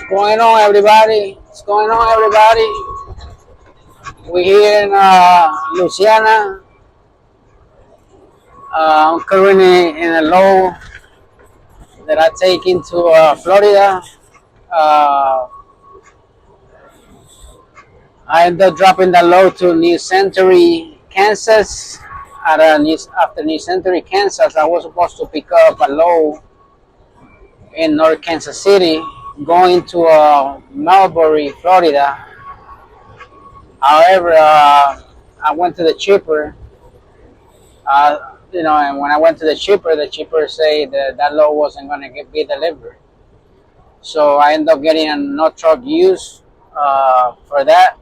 going on, everybody? What's going on, everybody? We're here in Louisiana. I'm currently in a load that I take into Florida. Uh, I ended up dropping the load to New Century, Kansas. After New Century, Kansas, I was supposed to pick up a load in North Kansas City, going to Marbury, Florida. However, I went to the shipper. And when I went to the shipper said that load wasn't going to be delivered. So I ended up getting a no truck use for that.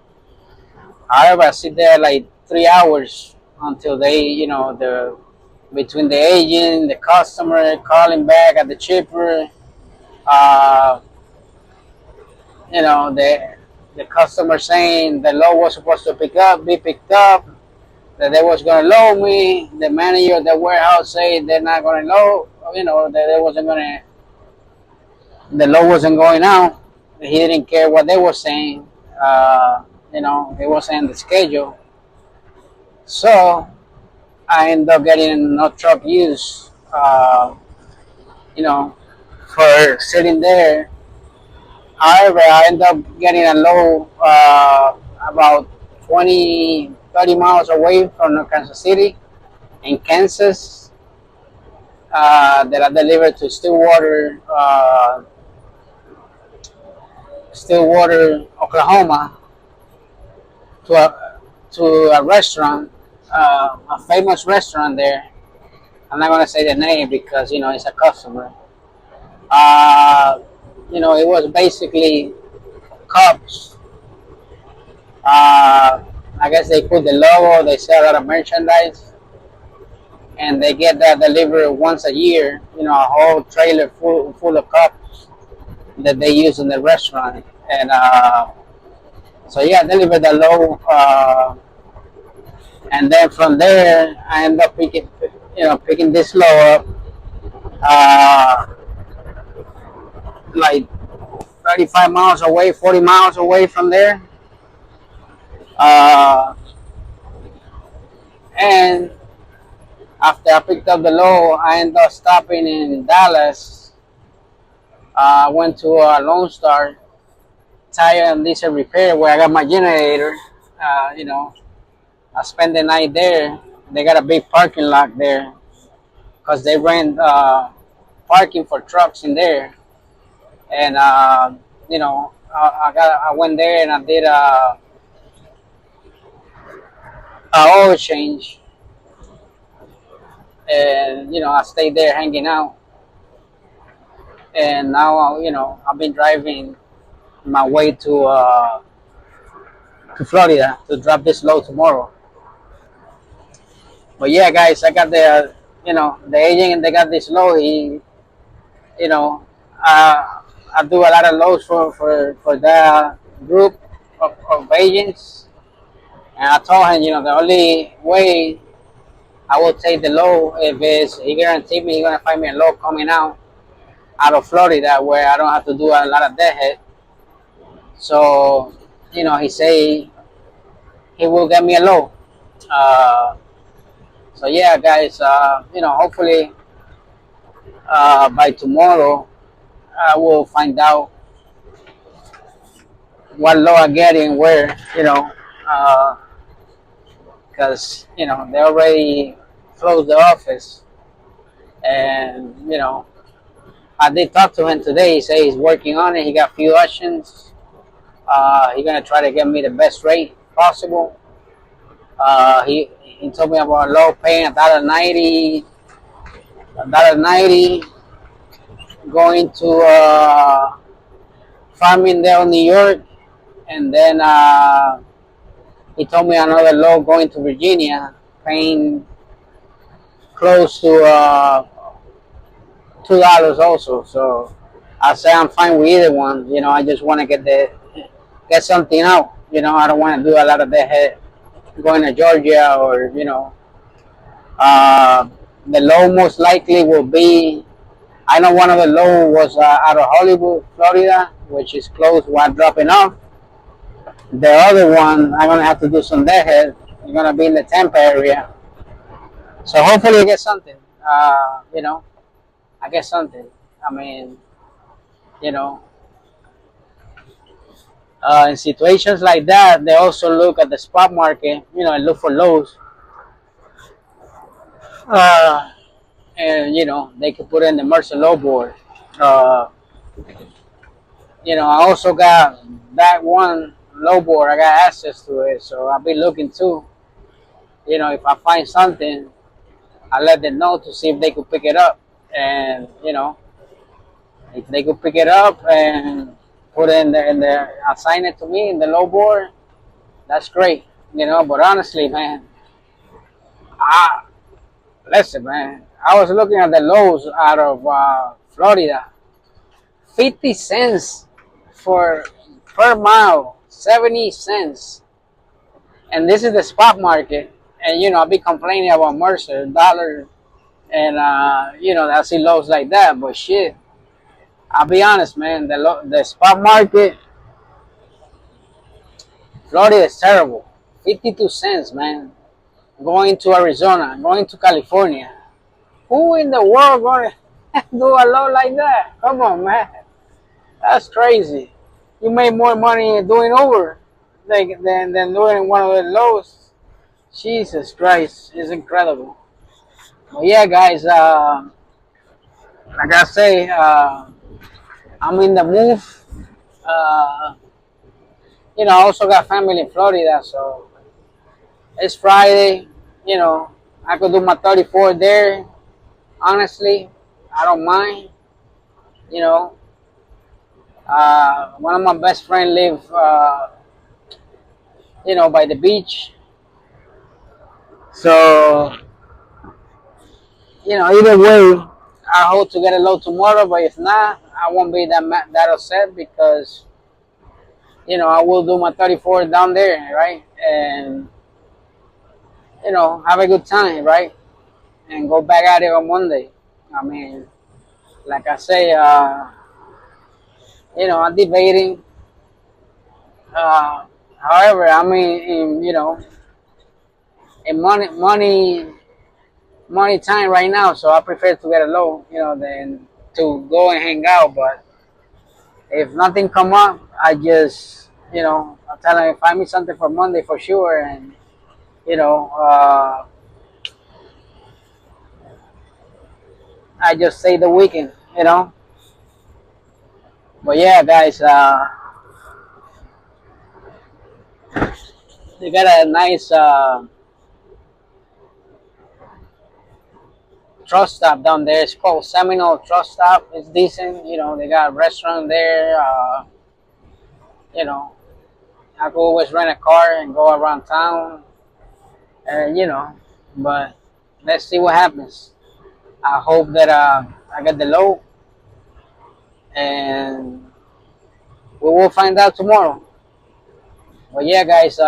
However, I sit there like 3 hours until the between the agent, the customer calling back at the shipper, uh, the customer saying the load was supposed to be picked up, that they was gonna load me. The manager of the warehouse said they're not gonna load. That they wasn't gonna. The load wasn't going out. He didn't care what they were saying. It wasn't in the schedule. So I ended up getting no truck use. You know, for sitting there. However, I ended up getting a load about 20, 30 miles away from Kansas City in Kansas, that I delivered to Stillwater, Oklahoma, to a restaurant, a famous restaurant there. I'm not gonna say the name because it's a customer. Uh, it was basically cups. I guess they put the logo. They sell a lot of merchandise, and they get that delivered once a year. A whole trailer full of cups that they use in the restaurant. And so yeah, I delivered the load, and then from there I end up picking this load up, uh, like 35 miles away, 40 miles away from there. Uh, and after I picked up the load, I ended up stopping in Dallas. I went to Lone Star Tire and Diesel Repair where I got my generator. I spent the night there. They got a big parking lot there because they rent parking for trucks in there. And I went there and I did a oil change, and I stayed there hanging out. And now I've been driving my way to Florida to drop this load tomorrow. But yeah, guys, I got the agent, and they got this load. You know, I do a lot of loads for that group of agents, and I told him, the only way I will take the load if he guaranteed me he's gonna find me a load coming out of Florida where I don't have to do a lot of deadhead. So, he say he will get me a load. So yeah, guys, hopefully by tomorrow I will find out what load I get and where, because they already closed the office, and I did talk to him today. He said he's working on it. He got a few options. He's gonna try to get me the best rate possible. He told me about low paying $1.90 going to Farmingdale, New York, and then he told me another low going to Virginia, paying close to $2 also. So I say I'm fine with either one. I just want to get something out. I don't want to do a lot of that going to Georgia, or the low most likely will be. I know one of the low was out of Hollywood, Florida, which is closed while dropping off. The other one, I'm gonna have to do some deadhead. You're gonna be in the Tampa area, so hopefully I get something. I get something. I mean, you know, in situations like that, they also look at the spot market, and look for lows. Uh, and they could put in the Mercer low board. Uh, I also got that one low board. I got access to it, so I'll be looking too. If I find something, I let them know to see if they could pick it up, and if they could pick it up and put it in the assign it to me in the low board, that's great. But honestly, man, I listen, man. I was looking at the lows out of Florida, 50 cents for per mile, 70 cents, and this is the spot market. And I'll be complaining about Mercer dollar, and I see lows like that. But shit, I'll be honest, man. The spot market, Florida is terrible. 52 cents, man. Going to Arizona, going to California. Who in the world gonna do a low like that? Come on, man. That's crazy. You made more money doing Uber than doing one of the lows. Jesus Christ, it's incredible. Well, yeah, guys. Like I say, I'm in the move. Uh, I also got family in Florida, so it's Friday. I could do my 34 there. Honestly, I don't mind. You know, one of my best friends live, by the beach. So, either way, I hope to get a load tomorrow. But if not, I won't be that upset because I will do my 34 down there, right? And have a good time, right? And go back at it on Monday. I mean, like I say, I'm debating. However, I mean, in money time right now, so I prefer to get a low, than to go and hang out. But if nothing come up, I just, I tell them find me something for Monday for sure, and you know, uh, I just say the weekend. But yeah, guys, they got a nice truck stop down there. It's called Seminole Truck Stop. It's decent. They got a restaurant there. You know, I could always rent a car and go around town. And but let's see what happens. I hope that I get the low, and we will find out tomorrow. But yeah, guys,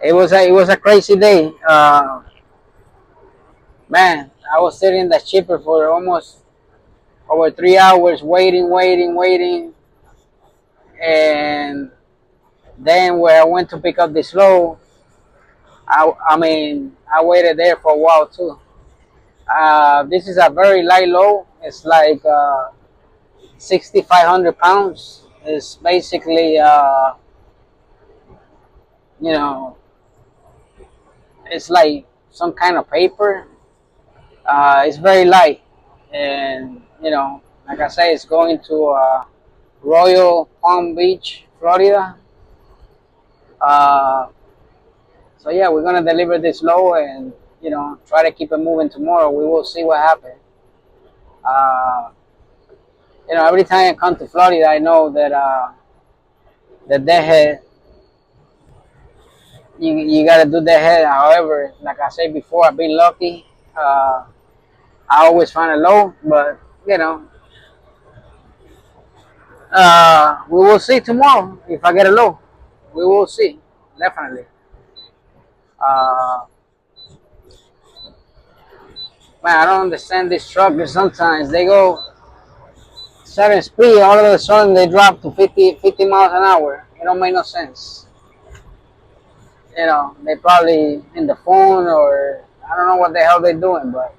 it was a crazy day. Man, I was sitting in the shipper for almost over 3 hours, waiting, and then where I went to pick up this load, I mean, I waited there for a while too. This is a very light load. It's like 6,500 pounds. It's basically, you know, it's like some kind of paper. It's very light, and like I say, it's going to Royal Palm Beach, Florida. Uh, so yeah, we're gonna deliver this load and try to keep it moving tomorrow. We will see what happens. Uh, every time I come to Florida, I know that the deadhead, you gotta do deadhead. However, like I said before, I've been lucky. I always find a low, but you know, we will see tomorrow if I get a low. We will see, definitely. Uh, Man, I don't understand these truckers. Sometimes they go certain speed, all of a sudden they drop to 50 miles an hour. It don't make no sense. You know, they probably in the phone or I don't know what the hell they're doing, but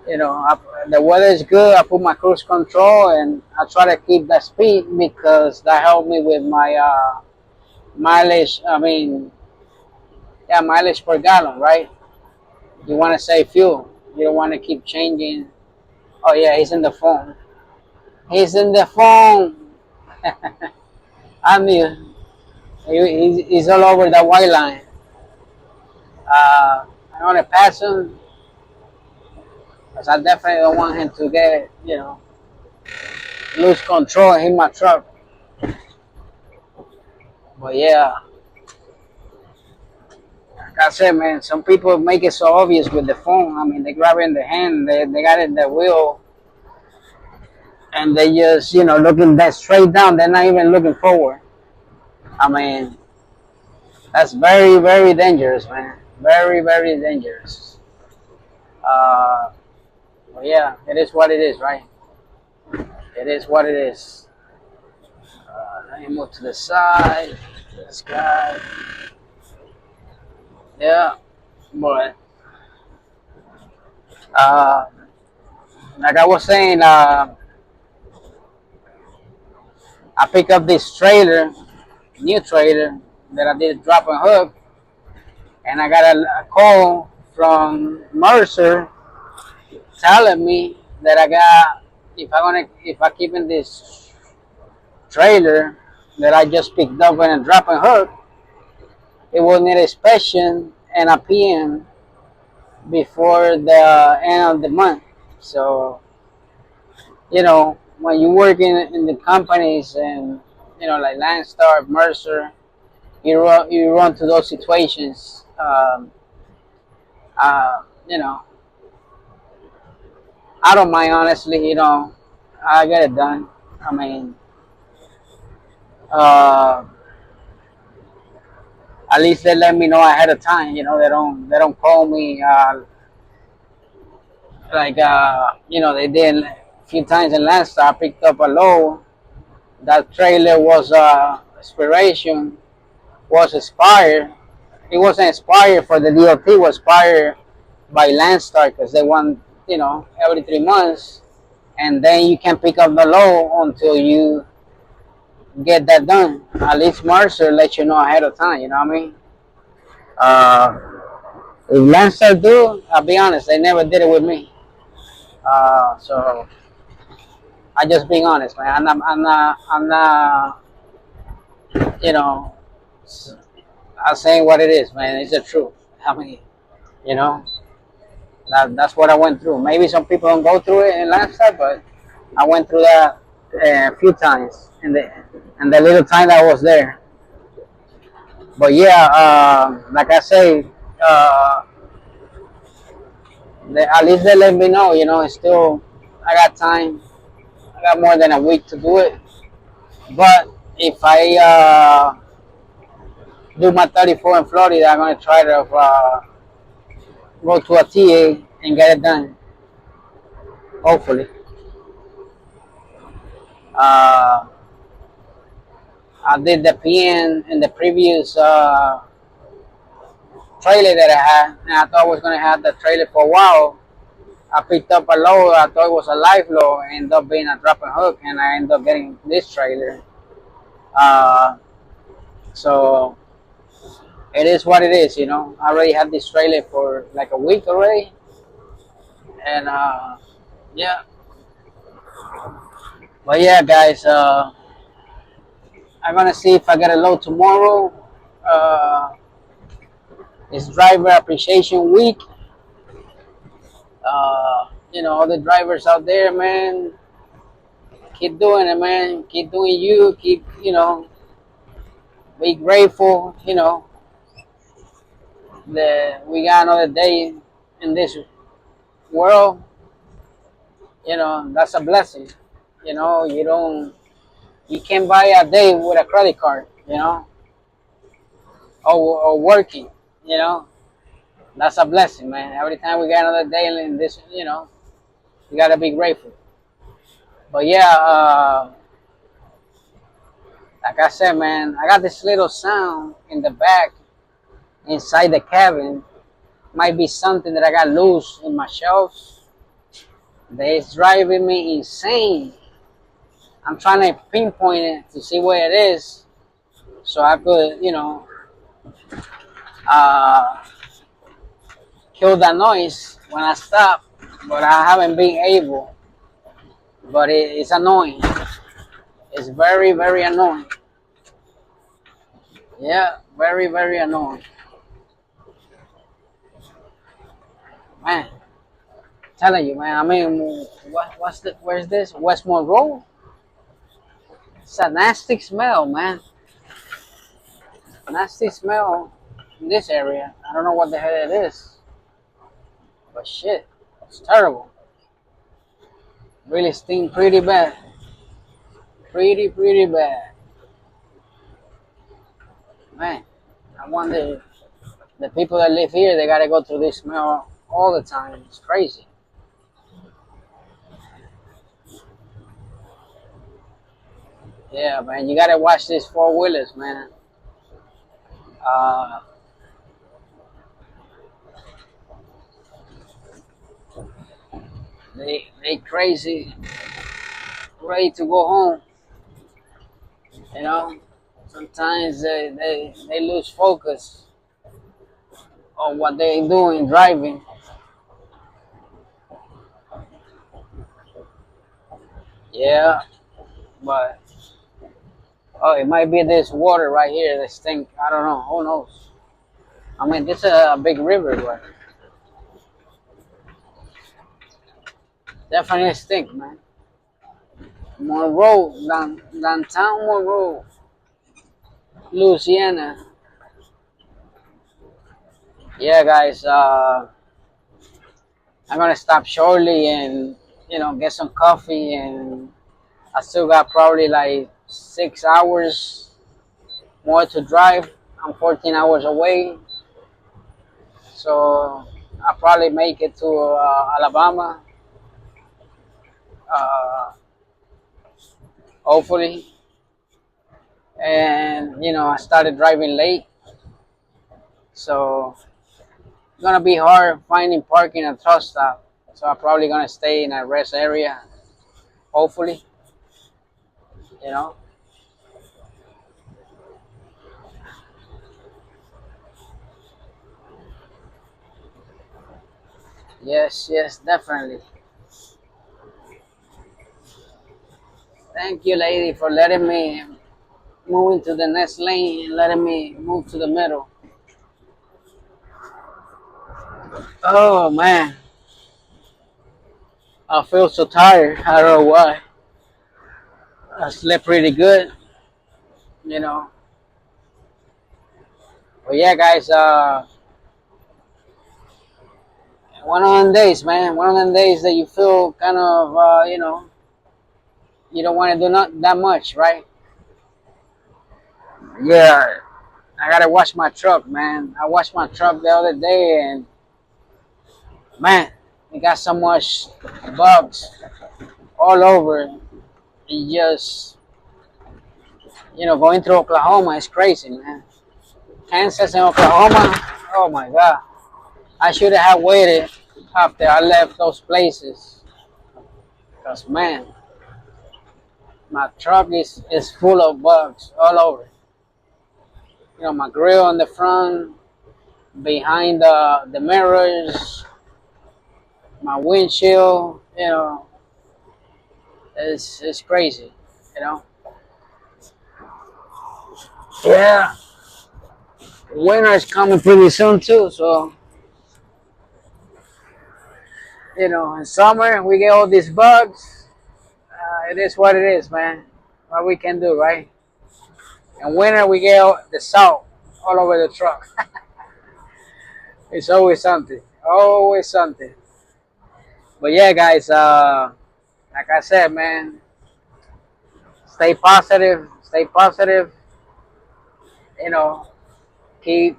you know, the weather is good. I put my cruise control and I try to keep that speed because that helped me with my mileage. I mean, yeah, mileage per gallon, right? You want to save fuel. You don't want to keep changing. Oh yeah, he's in the phone. He's in the phone. I mean, he's all over the white line. I want to pass him because I definitely don't want him to get, you know, lose control and hit my truck. But yeah, like I said, man, some people make it so obvious with the phone. I mean, they grab it in the hand, they got it in the wheel, and they just, you know, looking that straight down. They're not even looking forward. I mean, that's very, very dangerous, man. Very, very dangerous. Uh, well, yeah, it is what it is, right? It is what it is. Let me move to the side. This guy. Yeah, but uh, like I was saying, I picked up this trailer, new trailer that I did drop and hook, and I got a call from Mercer telling me that I got if I keep in this trailer that I just picked up and drop and hook, it will need a inspection and a PM before the end of the month. So, you know, when you work in the companies and, you know, like Landstar, Mercer, you run to those situations. You know, I don't mind, honestly, you know, I get it done. I mean, uh, at least they let me know ahead of time. You know, they don't call me like you know they did a few times in Landstar. I picked up a load. That trailer was expiration was expired. It wasn't expired for the DOT. It was expired by Landstar because they want, you know, every 3 months, and then you can pick up the load until you get that done. At least Mercer let you know ahead of time. You know what I mean? Uh, if Landstar do, I'll be honest, they never did it with me. So I just being honest, man. I'm not, you know, I'm saying what it is, man. It's the truth. I mean, you know, that's what I went through. Maybe some people don't go through it in lifestyle, but I went through that a few times in the little time that I was there. But yeah, like I say, uh, at least they let me know. You know, it's still I got time. I got more than a week to do it. But if I do my 34 in Florida, I'm gonna try to go to a TA and get it done. Hopefully. Uh, I did the PN in the previous trailer that I had, and I thought I was gonna have the trailer for a while. I picked up a load. I thought it was a live load. It ended up being a drop and hook, and I ended up getting this trailer. Uh, so it is what it is, you know. I already had this trailer for like a week already, and yeah. But yeah, guys, I'm gonna see if I get a load tomorrow. Uh, it's driver appreciation week. You know, all the drivers out there, man, keep doing it, man. Keep doing you. Keep, you know, be grateful. You know, that we got another day in this world. You know, that's a blessing. You know, you can't buy a day with a credit card. You know, or working. You know, that's a blessing, man. Every time we got another day in this, you know, you gotta be grateful. But yeah, like I said, man, I got this little sound in the back inside the cabin. Might be something that I got loose in my shelves. That's driving me insane. I'm trying to pinpoint it to see where it is, so I could, uh, kill that noise when I stop. But I haven't been able. But it's annoying. It's very, very annoying. Yeah, very, very annoying. Man, telling you, man. I mean, where's this? Westmore Road? It's a nasty smell, man. Nasty smell in this area. I don't know what the hell it is. But shit, it's terrible. Really stink pretty bad. Pretty, pretty bad. Man, I wonder the people that live here, they gotta go through this smell all the time. It's crazy. Yeah, man, you gotta watch these four wheelers, man. Uh, they crazy, ready to go home. You know, sometimes they lose focus on what they doing driving. Yeah, but oh, it might be this water right here that stink. I don't know. Who knows? I mean, this is a big river, but definitely stink, man. Monroe, downtown Monroe, Louisiana. Yeah, guys. I'm gonna stop shortly and get some coffee, and I still got probably like 6 hours more to drive. I'm 14 hours away, so I'll probably make it to Alabama. Uh, Hopefully, and I started driving late, so it's gonna be hard finding parking at truck stop. So I'm probably gonna stay in a rest area. Hopefully, you know. Yes, yes, definitely. Thank you, lady, for letting me move into the next lane and letting me move to the middle. Oh man, I feel so tired. I don't know why. I slept pretty good, you know. But yeah, guys, one of them days, man. One of them days that you feel kind of, you don't want to do not that much, right? Yeah, I gotta wash my truck, man. I washed my truck the other day, and man, it got so much bugs all over. It just, going through Oklahoma is crazy, man. Kansas and Oklahoma, oh my God. I should have waited after I left those places. Because, man, my truck is full of bugs all over. My grill on the front, behind the mirrors, my windshield, it's crazy, you know. Yeah, winter is coming pretty soon too, so in summer we get all these bugs. It is what it is, man. What we can do, right? In winter we get the salt all over the truck. It's always something, always something. But yeah, guys, like I said, man, stay positive, stay positive. You know, keep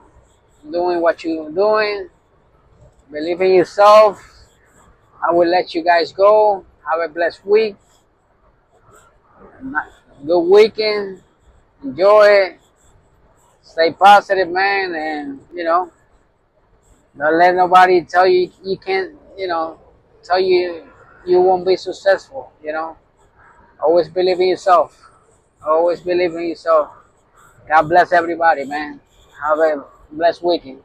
doing what you're doing. Believe in yourself. I will let you guys go. Have a blessed week. Good weekend. Enjoy it. Stay positive, man, and don't let nobody tell you you can't. Tell you you won't be successful. Always believe in yourself. Always believe in yourself. God bless everybody, man. Have a blessed weekend.